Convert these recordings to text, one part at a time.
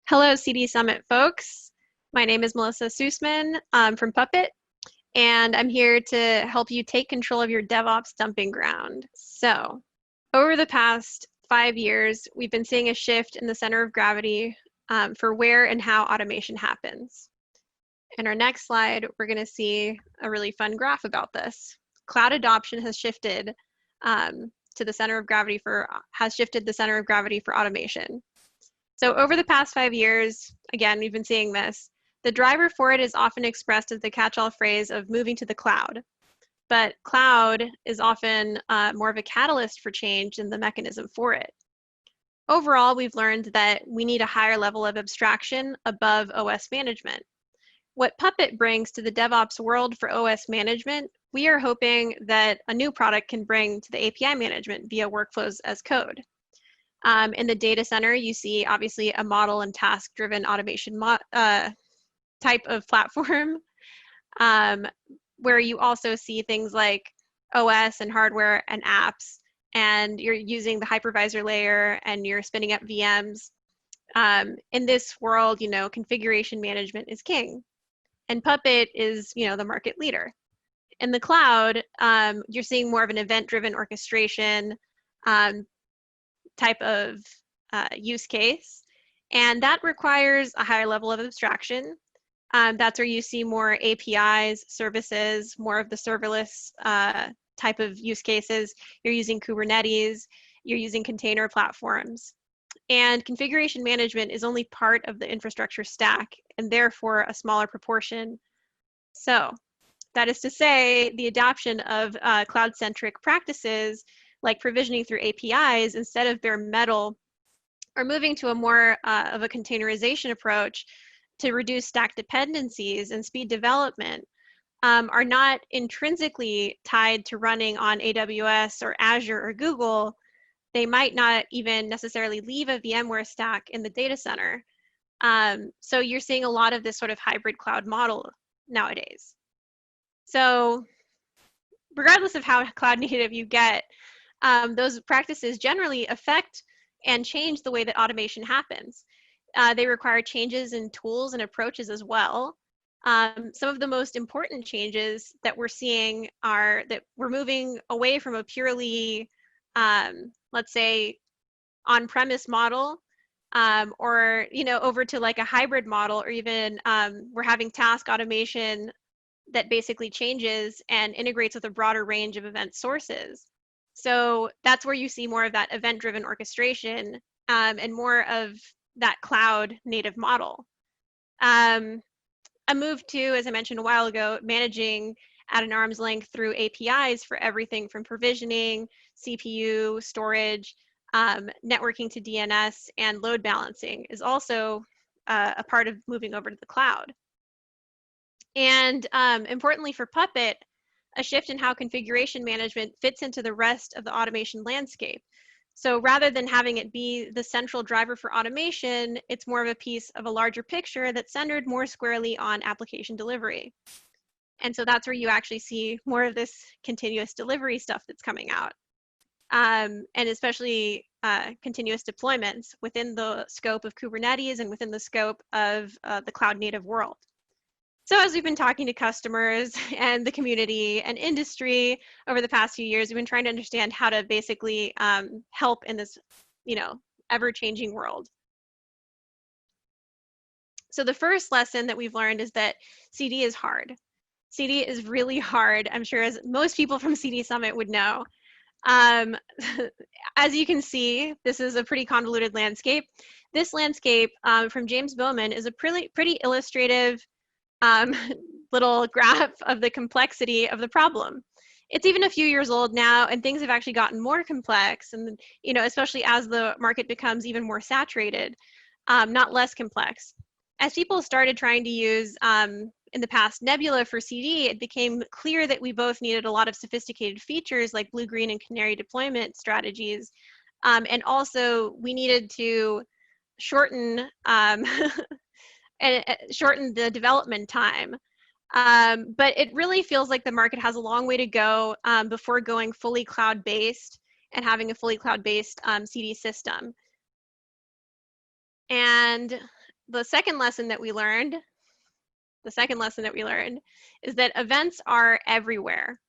Hello, CD Summit folks. My name is Melissa Sussmann from Puppet, and I'm here to help you take control of your DevOps dumping ground. So, over the past 5 years, we've been seeing a shift in the center of gravity for where and how automation happens. In our next slide, we're going to see a really fun graph about this. Cloud adoption has shifted to the center of gravity for automation. So over the past 5 years, again, we've been seeing this. The driver for it is often expressed as the catch-all phrase of moving to the cloud. But cloud is often more of a catalyst for change than the mechanism for it. Overall, we've learned that we need a higher level of abstraction above OS management. What Puppet brings to the DevOps world for OS management, we are hoping that a new product can bring to the API management via workflows as code. In the data center, you see obviously a model and task-driven automation type of platform, where you also see things like OS and hardware and apps, and you're using the hypervisor layer and you're spinning up VMs. In this world, configuration management is king, and Puppet is, the market leader. In the cloud, you're seeing more of an event-driven orchestration type of use case, and that requires a higher level of abstraction. That's where you see more APIs, services, more of the serverless type of use cases. You're using Kubernetes, you're using container platforms. And configuration management is only part of the infrastructure stack, and therefore a smaller proportion. So that is to say, the adoption of cloud-centric practices like provisioning through APIs instead of bare metal, or moving to a more of a containerization approach to reduce stack dependencies and speed development, are not intrinsically tied to running on AWS or Azure or Google. They might not even necessarily leave a VMware stack in the data center. So you're seeing a lot of this sort of hybrid cloud model nowadays. So regardless of how cloud native you get, those practices generally affect and change the way that automation happens. They require changes in tools and approaches as well. Some of the most important changes that we're seeing are that we're moving away from a purely, let's say, on-premise model, or over to like a hybrid model, or even we're having task automation that basically changes and integrates with a broader range of event sources. So that's where you see more of that event-driven orchestration and more of that cloud native model. A move to, as I mentioned a while ago, managing at an arm's length through APIs for everything from provisioning, CPU, storage, networking to DNS, and load balancing is also a part of moving over to the cloud. And importantly for Puppet, a shift in how configuration management fits into the rest of the automation landscape. So rather than having it be the central driver for automation, it's more of a piece of a larger picture that's centered more squarely on application delivery. And so that's where you actually see more of this continuous delivery stuff that's coming out. And especially continuous deployments within the scope of Kubernetes and within the scope of the cloud native world. So as we've been talking to customers and the community and industry over the past few years, we've been trying to understand how to basically help in this, ever-changing world. So the first lesson that we've learned is that CD is hard. CD is really hard, I'm sure, as most people from CD Summit would know. As you can see, this is a pretty convoluted landscape. This landscape from James Bowman is a pretty illustrative little graph of the complexity of the problem. It's even a few years old now, and things have actually gotten more complex, and especially as the market becomes even more saturated, not less complex. As people started trying to use in the past Nebula for CD, it became clear that we both needed a lot of sophisticated features like blue, green, and canary deployment strategies, and also we needed to shorten and shorten the development time. But it really feels like the market has a long way to go before going fully cloud-based and having a fully cloud-based CD system. And the second lesson that we learned is that events are everywhere.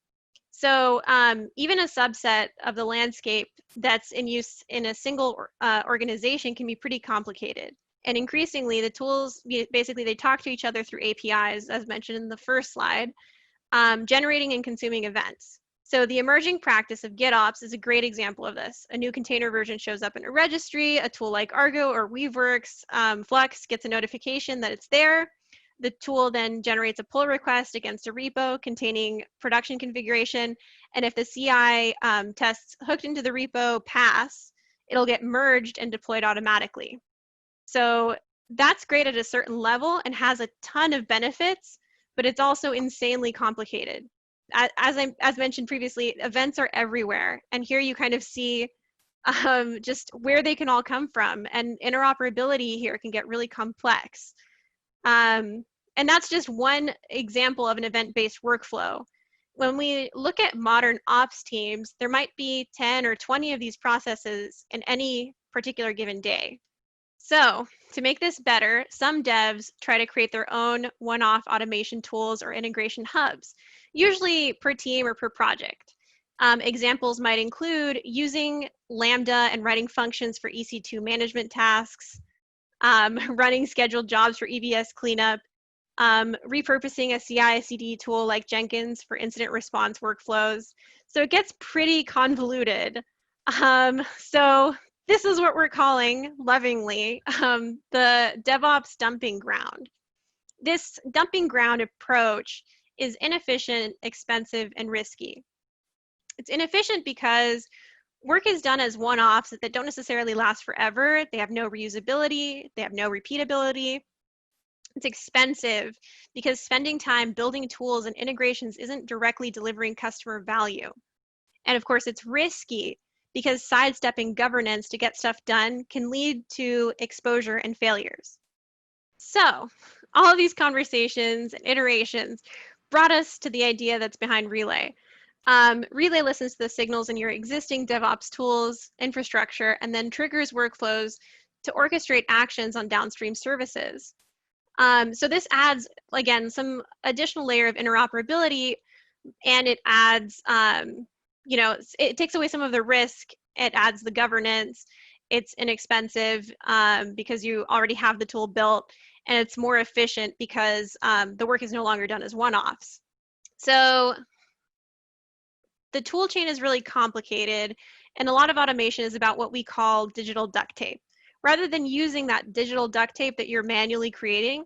So even a subset of the landscape that's in use in a single organization can be pretty complicated. And increasingly, the tools, basically, they talk to each other through APIs, as mentioned in the first slide, generating and consuming events. So the emerging practice of GitOps is a great example of this. A new container version shows up in a registry, a tool like Argo or Weaveworks, Flux gets a notification that it's there. The tool then generates a pull request against a repo containing production configuration. And if the CI tests hooked into the repo pass, it'll get merged and deployed automatically. So that's great at a certain level and has a ton of benefits, but it's also insanely complicated. As mentioned previously, events are everywhere. And here you kind of see just where they can all come from. And interoperability here can get really complex. And that's just one example of an event-based workflow. When we look at modern ops teams, there might be 10 or 20 of these processes in any particular given day. So to make this better, some devs try to create their own one-off automation tools or integration hubs, usually per team or per project. Examples might include using Lambda and writing functions for EC2 management tasks, running scheduled jobs for EBS cleanup, repurposing a CI/CD tool like Jenkins for incident response workflows. So it gets pretty convoluted. So this is what we're calling, lovingly, the DevOps dumping ground. This dumping ground approach is inefficient, expensive, and risky. It's inefficient because work is done as one-offs that don't necessarily last forever. They have no reusability. They have no repeatability. It's expensive because spending time building tools and integrations isn't directly delivering customer value. And of course, it's risky because sidestepping governance to get stuff done can lead to exposure and failures. So all of these conversations and iterations brought us to the idea that's behind Relay. Relay listens to the signals in your existing DevOps tools, infrastructure, and then triggers workflows to orchestrate actions on downstream services. So this adds, again, some additional layer of interoperability, and it adds, it takes away some of the risk, it adds the governance, it's inexpensive because you already have the tool built, and it's more efficient because the work is no longer done as one-offs. So the tool chain is really complicated, and a lot of automation is about what we call digital duct tape. Rather than using that digital duct tape that you're manually creating,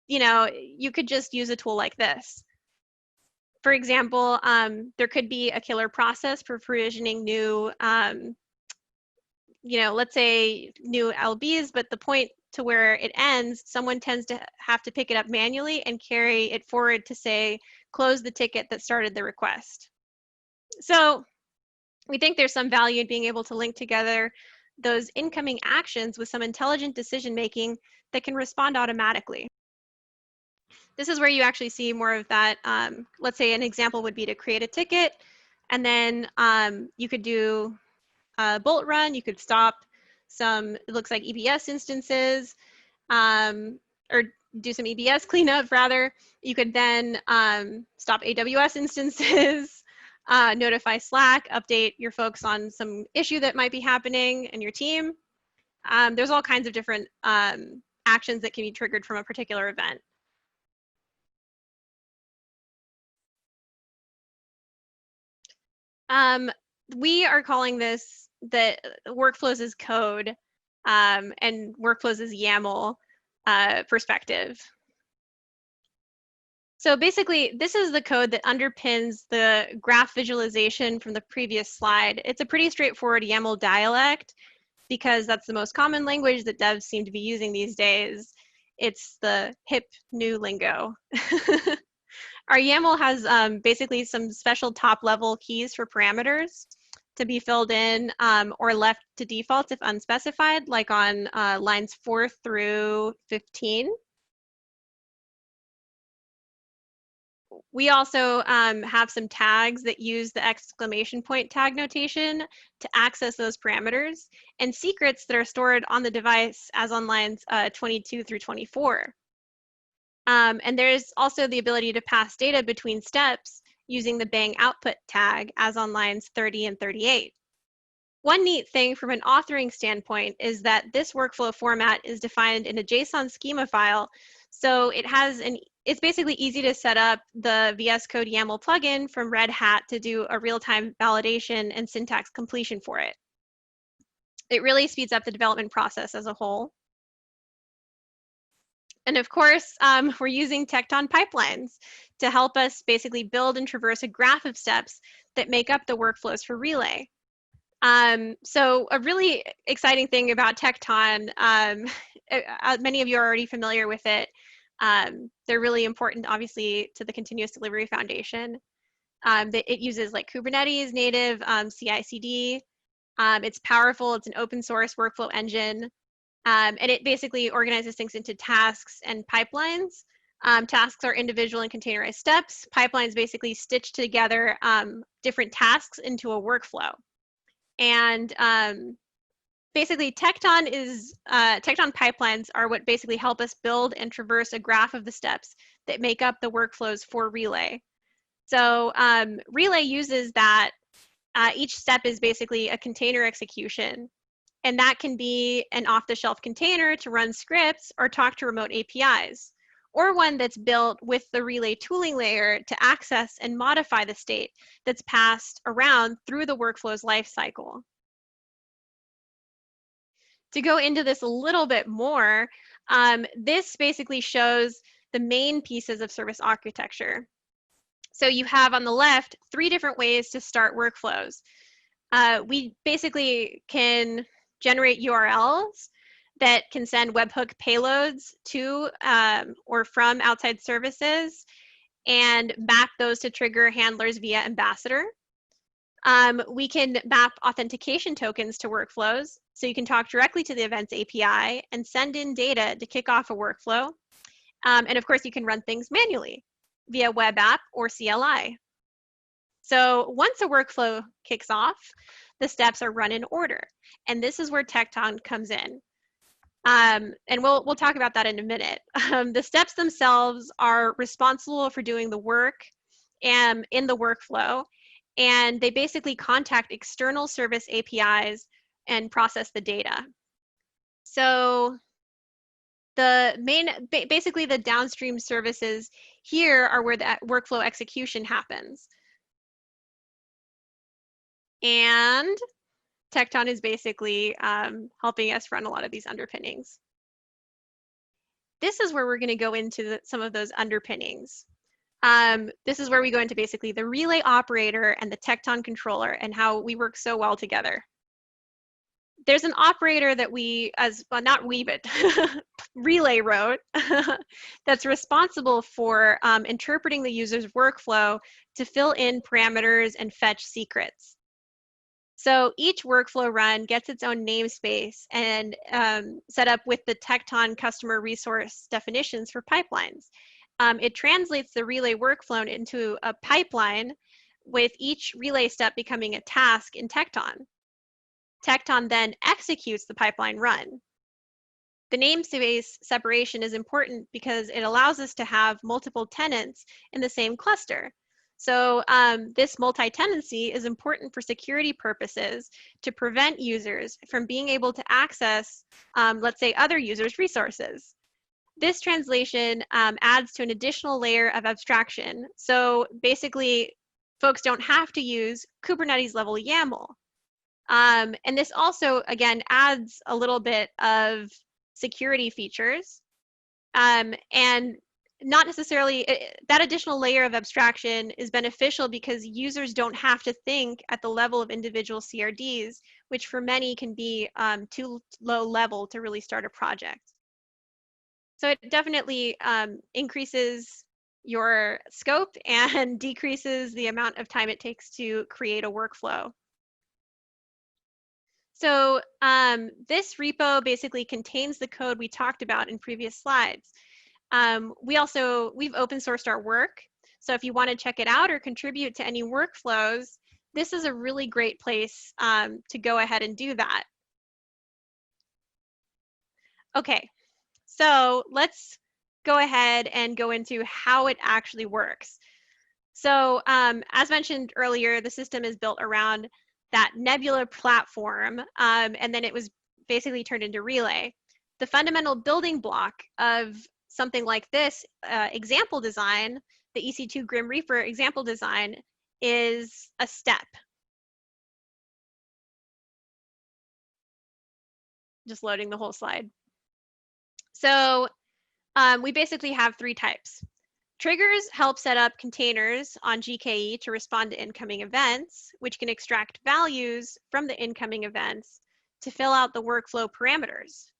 you could just use a tool like this. For example, there could be a killer process for provisioning new, let's say new LBs, but the point to where it ends, someone tends to have to pick it up manually and carry it forward to say, close the ticket that started the request. So we think there's some value in being able to link together those incoming actions with some intelligent decision-making that can respond automatically. This is where you actually see more of that. Let's say an example would be to create a ticket, and then you could do a bolt run, you could stop some, it looks like EBS instances, or do some EBS cleanup rather. You could then stop AWS instances, notify Slack, update your folks on some issue that might be happening in your team. There's all kinds of different actions that can be triggered from a particular event. We are calling this the workflows as code and workflows as YAML perspective. So basically, this is the code that underpins the graph visualization from the previous slide. It's a pretty straightforward YAML dialect because that's the most common language that devs seem to be using these days. It's the hip new lingo. Our YAML has basically some special top-level keys for parameters to be filled in or left to default if unspecified, like on lines 4 through 15. We also have some tags that use the exclamation point tag notation to access those parameters, and secrets that are stored on the device as on lines 22 through 24. And there's also the ability to pass data between steps using the bang output tag as on lines 30 and 38. One neat thing from an authoring standpoint is that this workflow format is defined in a JSON schema file, so it's basically easy to set up the VS Code YAML plugin from Red Hat to do a real-time validation and syntax completion for it. It really speeds up the development process as a whole. And of course, we're using Tekton pipelines to help us basically build and traverse a graph of steps that make up the workflows for Relay. So a really exciting thing about Tekton, many of you are already familiar with it. They're really important, obviously, to the Continuous Delivery Foundation. It uses like Kubernetes native CI/CD. It's powerful. It's an open source workflow engine. And it basically organizes things into tasks and pipelines. Tasks are individual and containerized steps. Pipelines basically stitch together different tasks into a workflow. And basically, Tekton pipelines are what basically help us build and traverse a graph of the steps that make up the workflows for Relay. So Relay uses that. Each step is basically a container execution. And that can be an off-the-shelf container to run scripts or talk to remote APIs, or one that's built with the Relay tooling layer to access and modify the state that's passed around through the workflow's lifecycle. To go into this a little bit more, this basically shows the main pieces of service architecture. So you have on the left 3 different ways to start workflows. We basically can generate URLs that can send webhook payloads to or from outside services and map those to trigger handlers via Ambassador. We can map authentication tokens to workflows, so you can talk directly to the Events API and send in data to kick off a workflow. And of course, you can run things manually via web app or CLI. So once a workflow kicks off, the steps are run in order. And this is where Tekton comes in. And we'll talk about that in a minute. The steps themselves are responsible for doing the work in the workflow, and they basically contact external service APIs and process the data. So basically the downstream services here are where that workflow execution happens. And Tekton is basically helping us run a lot of these underpinnings. This is where we're going to go into some of those underpinnings. This is where we go into basically the Relay operator and the Tekton controller and how we work so well together. There's an operator that Relay wrote that's responsible for interpreting the user's workflow to fill in parameters and fetch secrets. So each workflow run gets its own namespace and set up with the Tekton customer resource definitions for pipelines. It translates the Relay workflow into a pipeline, with each Relay step becoming a task in Tekton. Tekton then executes the pipeline run. The namespace separation is important because it allows us to have multiple tenants in the same cluster. So this multi-tenancy is important for security purposes to prevent users from being able to access, let's say, other users' resources. This translation adds to an additional layer of abstraction. So basically, folks don't have to use Kubernetes level YAML. And this also, again, adds a little bit of security features. And not necessarily, that additional layer of abstraction is beneficial because users don't have to think at the level of individual CRDs, which for many can be too low level to really start a project. So it definitely increases your scope and decreases the amount of time it takes to create a workflow. So this repo basically contains the code we talked about in previous slides. We've open sourced our work. So if you want to check it out or contribute to any workflows, this is a really great place to go ahead and do that. Okay, so let's go ahead and go into how it actually works. So as mentioned earlier, the system is built around that Nebula platform, and then it was basically turned into Relay. The fundamental building block of something like this example design, the EC2 Grim Reaper example design, is a step. Just loading the whole slide. So we basically have three types. Triggers help set up containers on GKE to respond to incoming events, which can extract values from the incoming events to fill out the workflow parameters.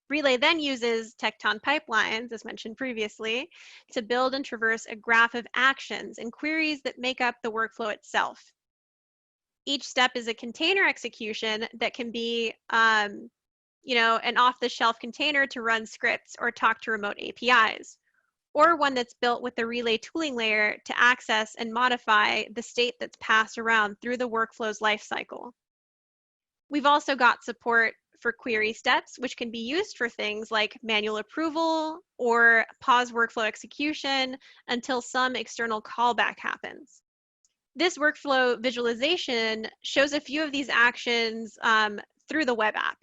Relay then uses Tekton pipelines, as mentioned previously, to build and traverse a graph of actions and queries that make up the workflow itself. Each step is a container execution that can be an off-the-shelf container to run scripts or talk to remote APIs, or one that's built with the Relay tooling layer to access and modify the state that's passed around through the workflow's lifecycle. We've also got support for query steps, which can be used for things like manual approval or pause workflow execution until some external callback happens. This workflow visualization shows a few of these actions through the web app.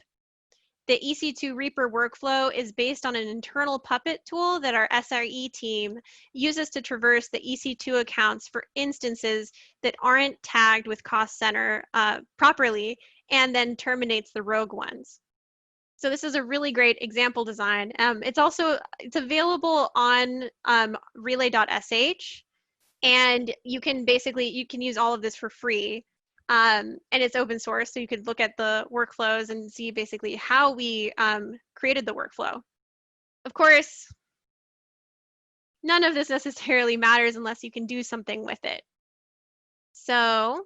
The EC2 Reaper workflow is based on an internal Puppet tool that our SRE team uses to traverse the EC2 accounts for instances that aren't tagged with cost center properly, and then terminates the rogue ones. So this is a really great example design. It's available on Relay.sh, and you can use all of this for free. And it's open source, so you could look at the workflows and see basically how we created the workflow. Of course, none of this necessarily matters unless you can do something with it. So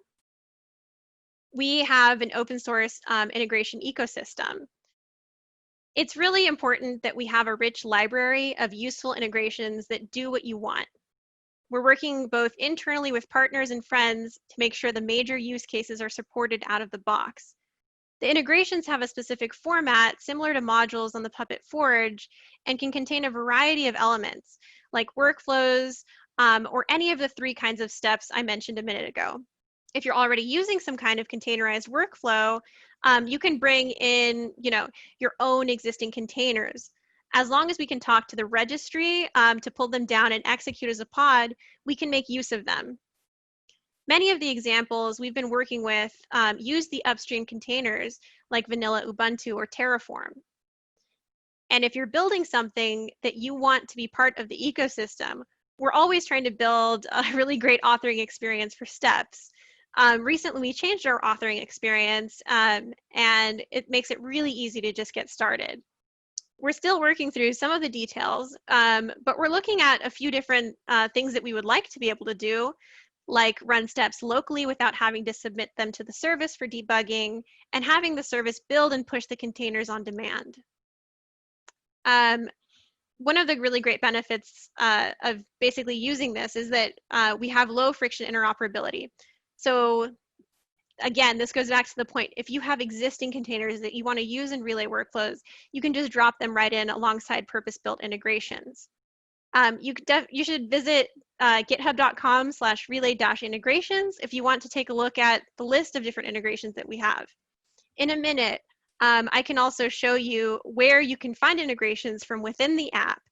we have an open source integration ecosystem. It's really important that we have a rich library of useful integrations that do what you want. We're working both internally with partners and friends to make sure the major use cases are supported out of the box. The integrations have a specific format similar to modules on the Puppet Forge and can contain a variety of elements like workflows or any of the three kinds of steps I mentioned a minute ago. If you're already using some kind of containerized workflow, you can bring in your own existing containers. As long as we can talk to the registry to pull them down and execute as a pod, we can make use of them. Many of the examples we've been working with use the upstream containers like vanilla Ubuntu or Terraform. And if you're building something that you want to be part of the ecosystem, we're always trying to build a really great authoring experience for steps. Recently, we changed our authoring experience, and it makes it really easy to just get started. We're still working through some of the details, but we're looking at a few different things that we would like to be able to do, like run steps locally without having to submit them to the service for debugging, and having the service build and push the containers on demand. One of the really great benefits of basically using this is that we have low friction interoperability. So again, this goes back to the point, if you have existing containers that you want to use in Relay workflows, you can just drop them right in alongside purpose-built integrations. You should visit github.com/relay-integrations if you want to take a look at the list of different integrations that we have. In a minute, I can also show you where you can find integrations from within the app,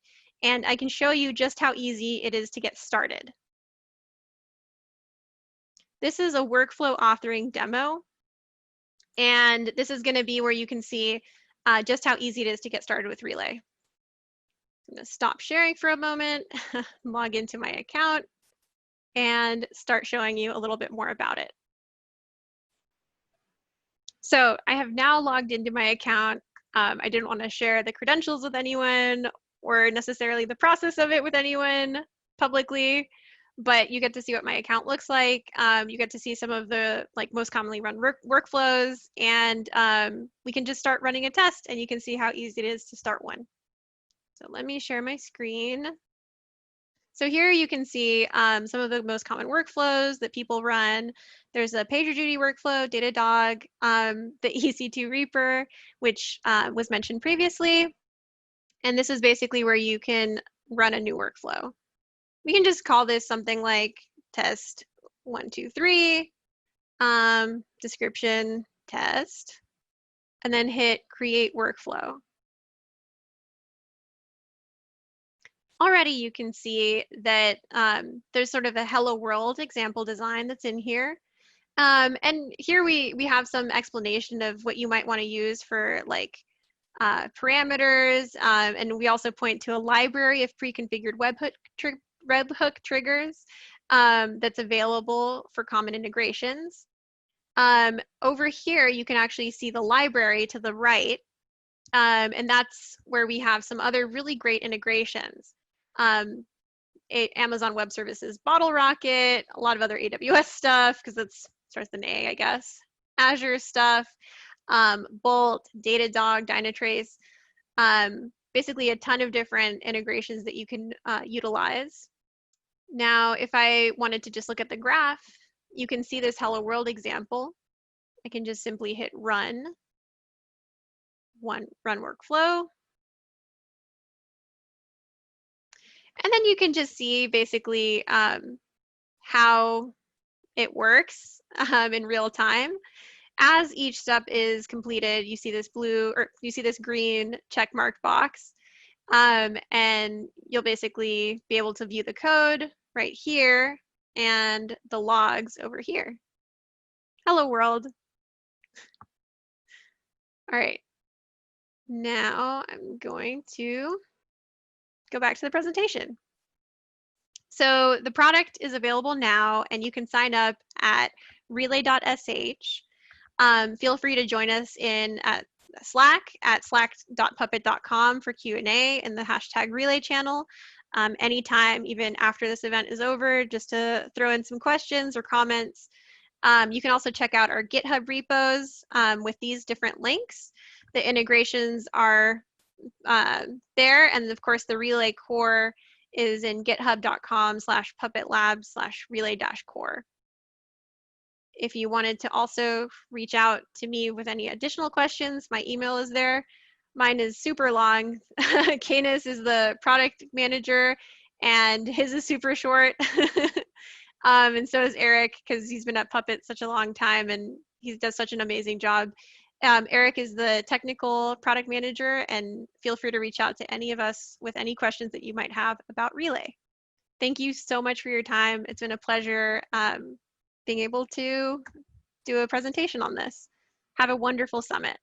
and I can show you just how easy it is to get started. This is a workflow authoring demo, and this is going to be where you can see just how easy it is to get started with Relay. I'm going to stop sharing for a moment, log into my account, and start showing you a little bit more about it. So I have now logged into my account. I didn't want to share the credentials with anyone or necessarily the process of it with anyone publicly, but you get to see what my account looks like. You get to see some of the most commonly run workflows, and we can just start running a test, and you can see how easy it is to start one. So let me share my screen. So here you can see some of the most common workflows that people run. There's a PagerDuty workflow, Datadog, the EC2 Reaper, which was mentioned previously. And this is basically where you can run a new workflow. We can just call this something like test 1, 2, 3, description test, and then hit create workflow. Already you can see that there's sort of a hello world example design that's in here. And here we have some explanation of what you might want to use for like parameters. And we also point to a library of pre-configured webhook triggers that's available for common integrations. Over here, you can actually see the library to the right. And that's where we have some other really great integrations. Amazon Web Services Bottle Rocket, a lot of other AWS stuff, because it starts with an A, I guess. Azure stuff, Bolt, Datadog, Dynatrace, basically a ton of different integrations that you can utilize. Now, if I wanted to just look at the graph, you can see this Hello World example. I can just simply hit run workflow. And then you can just see basically how it works in real time. As each step is completed, you see this blue, or you see this green check mark box, and you'll basically be able to view the code right here and the logs over here. Hello world. All right, now I'm going to go back to the presentation. So the product is available now, and you can sign up at Relay.sh. Feel free to join us in Slack at slack.puppet.com for Q&A in the hashtag Relay channel. Anytime, even after this event is over, just to throw in some questions or comments. You can also check out our GitHub repos with these different links. The integrations are there, and of course the Relay core is in github.com/puppetlab/relay-core. If you wanted to also reach out to me with any additional questions, my email is there. Mine is super long. Canis is the product manager, and his is super short. And so is Eric, because he's been at Puppet such a long time, and he does such an amazing job. Eric is the technical product manager, and feel free to reach out to any of us with any questions that you might have about Relay. Thank you so much for your time. It's been a pleasure being able to do a presentation on this. Have a wonderful summit.